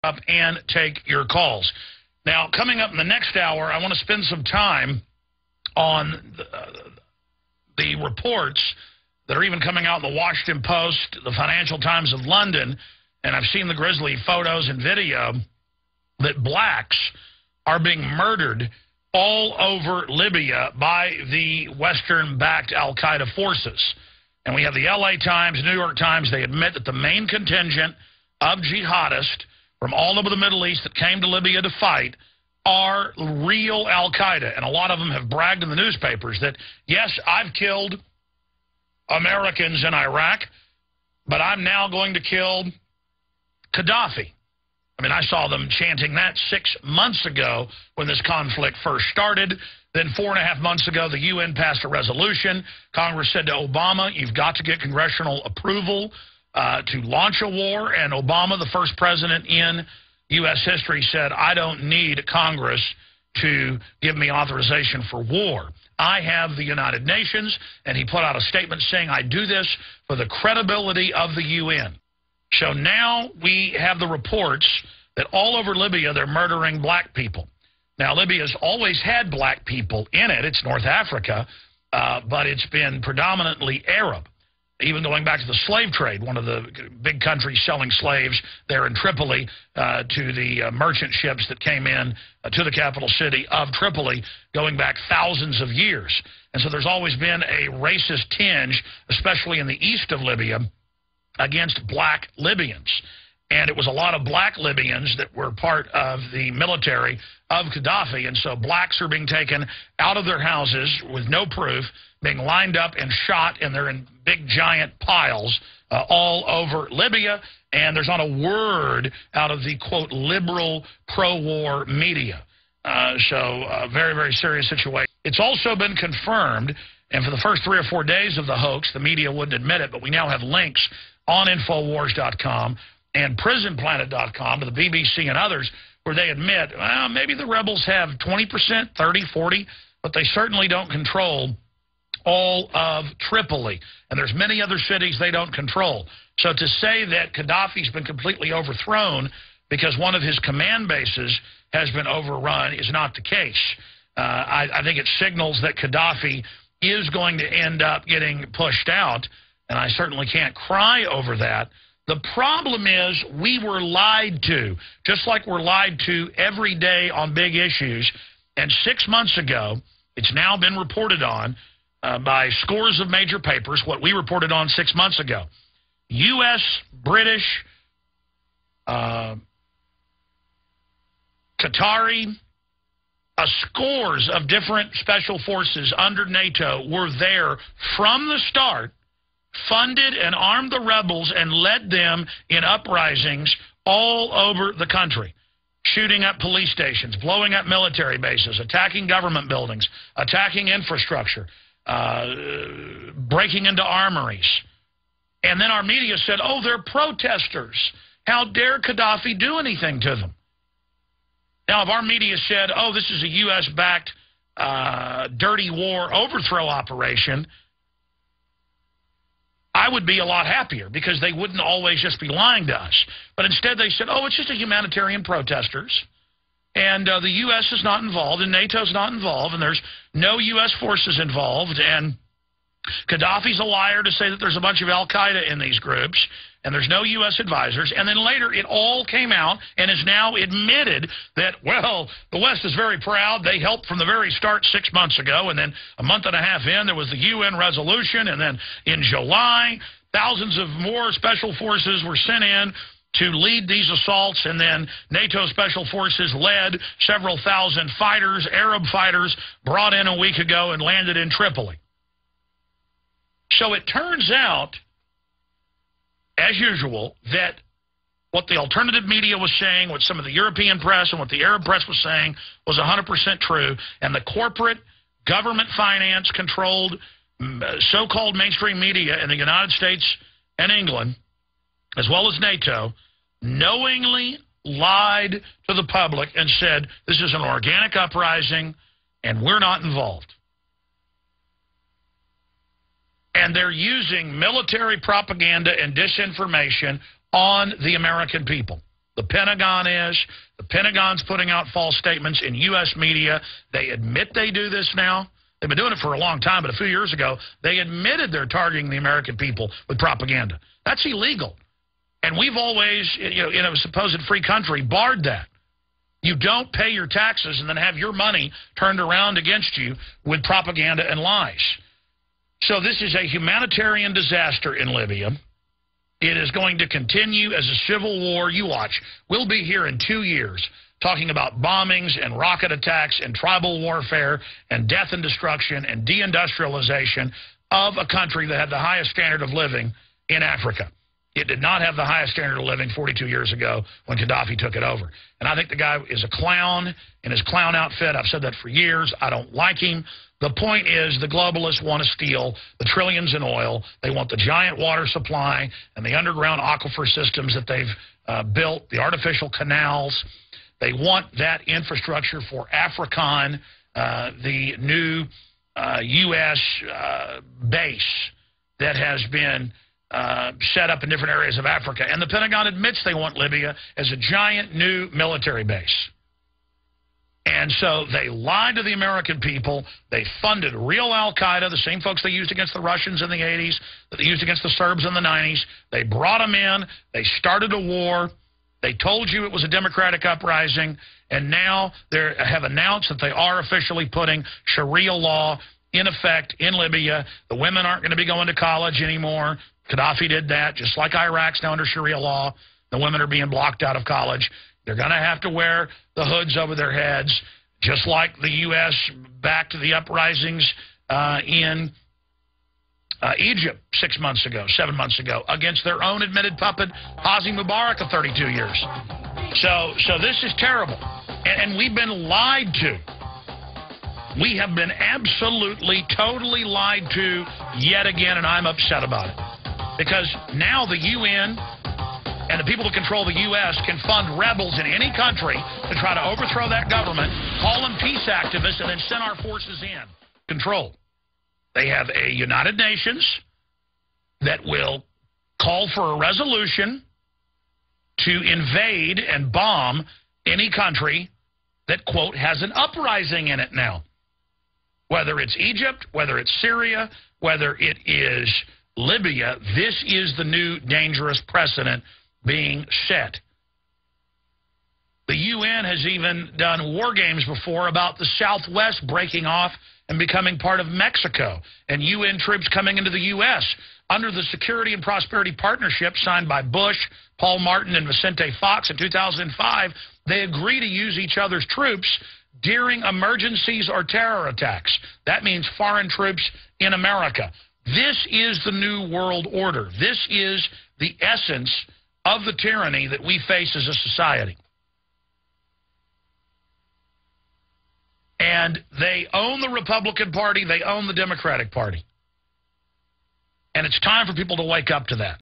up and take your calls. Now, coming up in the next hour, I want to spend some time on the reports that are even coming out in the Washington Post, the Financial Times of London, and I've seen the grisly photos and video that blacks are being murdered all over Libya by the Western-backed al-Qaeda forces. And we have the LA Times, New York Times, they admit that the main contingent of jihadists from all over the Middle East that came to Libya to fight are real al-Qaeda. And a lot of them have bragged in the newspapers that, yes, I've killed Americans in Iraq, but I'm now going to kill Gaddafi. I mean, I saw them chanting that 6 months ago when this conflict first started. Then 4.5 months ago, the UN passed a resolution. Congress said to Obama, you've got to get congressional approval to launch a war. And Obama, the first president in U.S. history, said, I don't need Congress to give me authorization for war. I have the United Nations. And he put out a statement saying, I do this for the credibility of the UN. So now we have the reports that all over Libya they're murdering black people. Now, Libya's always had black people in it. It's North Africa, but it's been predominantly Arab. Even going back to the slave trade, one of the big countries selling slaves there in Tripoli to the merchant ships that came in to the capital city of Tripoli going back thousands of years. And so there's always been a racist tinge, especially in the east of Libya, against black Libyans. And it was a lot of black Libyans that were part of the military of Gaddafi. And so blacks are being taken out of their houses with no proof, being lined up and shot, and they're in big, giant piles all over Libya. And there's not a word out of the, quote, liberal pro-war media. Very, very serious situation. It's also been confirmed, and for the first 3 or 4 days of the hoax, the media wouldn't admit it, but we now have links on Infowars.com and PrisonPlanet.com to the BBC and others where they admit, well, maybe the rebels have 20%, 30, 40, but they certainly don't control all of Tripoli. And there's many other cities they don't control. So to say that Gaddafi's been completely overthrown because one of his command bases has been overrun is not the case. I think it signals that Gaddafi is going to end up getting pushed out, and I certainly can't cry over that. The problem is we were lied to, just like we're lied to every day on big issues. And 6 months ago, it's now been reported on by scores of major papers, what we reported on 6 months ago. U.S., British, Qatari, scores of different special forces under NATO were there from the start, funded and armed the rebels and led them in uprisings all over the country, shooting up police stations, blowing up military bases, attacking government buildings, attacking infrastructure, breaking into armories. And then our media said, oh, they're protesters. How dare Gaddafi do anything to them? Now, if our media said, oh, this is a U.S.-backed dirty war overthrow operation, I would be a lot happier because they wouldn't always just be lying to us. But instead they said, oh, it's just a humanitarian protesters, and the U.S. is not involved, and NATO's not involved, and there's no U.S. forces involved, and Gaddafi's a liar to say that there's a bunch of al-Qaeda in these groups, and there's no U.S. advisors. And then later it all came out and is now admitted that, well, the West is very proud. They helped from the very start 6 months ago, and then a month and a half in, there was the UN resolution, and then in July, thousands of more special forces were sent in to lead these assaults, and then NATO special forces led several thousand fighters, Arab fighters, brought in a week ago and landed in Tripoli. So it turns out, as usual, that what the alternative media was saying, what some of the European press and what the Arab press was saying was 100% true, and the corporate, government finance-controlled, so-called mainstream media in the United States and England, as well as NATO, knowingly lied to the public and said, this is an organic uprising, and we're not involved. And they're using military propaganda and disinformation on the American people. The Pentagon is. The Pentagon's putting out false statements in U.S. media. They admit they do this now. They've been doing it for a long time, but a few years ago, they admitted they're targeting the American people with propaganda. That's illegal. And we've always, in a supposed free country, barred that. You don't pay your taxes and then have your money turned around against you with propaganda and lies. So this is a humanitarian disaster in Libya. It is going to continue as a civil war. You watch. We'll be here in 2 years talking about bombings and rocket attacks and tribal warfare and death and destruction and deindustrialization of a country that had the highest standard of living in Africa. It did not have the highest standard of living 42 years ago when Gaddafi took it over. And I think the guy is a clown in his clown outfit. I've said that for years. I don't like him. The point is the globalists want to steal the trillions in oil. They want the giant water supply and the underground aquifer systems that they've built, the artificial canals. They want that infrastructure for African, the new U.S. base that has been set up in different areas of Africa. And the Pentagon admits they want Libya as a giant new military base. And so they lied to the American people. They funded real al-Qaeda, the same folks they used against the Russians in the 80s, that they used against the Serbs in the 90s. They brought them in. They started a war. They told you it was a democratic uprising. And now they have announced that they are officially putting Sharia law in effect in Libya. The women aren't going to be going to college anymore. Gaddafi did that, just like Iraq's now under Sharia law. The women are being blocked out of college. They're going to have to wear the hoods over their heads, just like the U.S. backed the uprisings in Egypt 6 months ago, 7 months ago, against their own admitted puppet, Hosni Mubarak, of 32 years. So this is terrible. And we've been lied to. We have been absolutely, totally lied to yet again, and I'm upset about it. Because now the UN and the people who control the U.S. can fund rebels in any country to try to overthrow that government, call them peace activists, and then send our forces in. Control. They have a United Nations that will call for a resolution to invade and bomb any country that, quote, has an uprising in it now. Whether it's Egypt, whether it's Syria, whether it is Libya, this is the new dangerous precedent being set. The UN has even done war games before about the Southwest breaking off and becoming part of Mexico, and UN troops coming into the U.S. under the Security and Prosperity Partnership signed by Bush, Paul Martin, and Vicente Fox in 2005. They agree to use each other's troops during emergencies or terror attacks. That means foreign troops in America. This is the new world order. This is the essence of the tyranny that we face as a society. And they own the Republican Party. They own the Democratic Party. And it's time for people to wake up to that.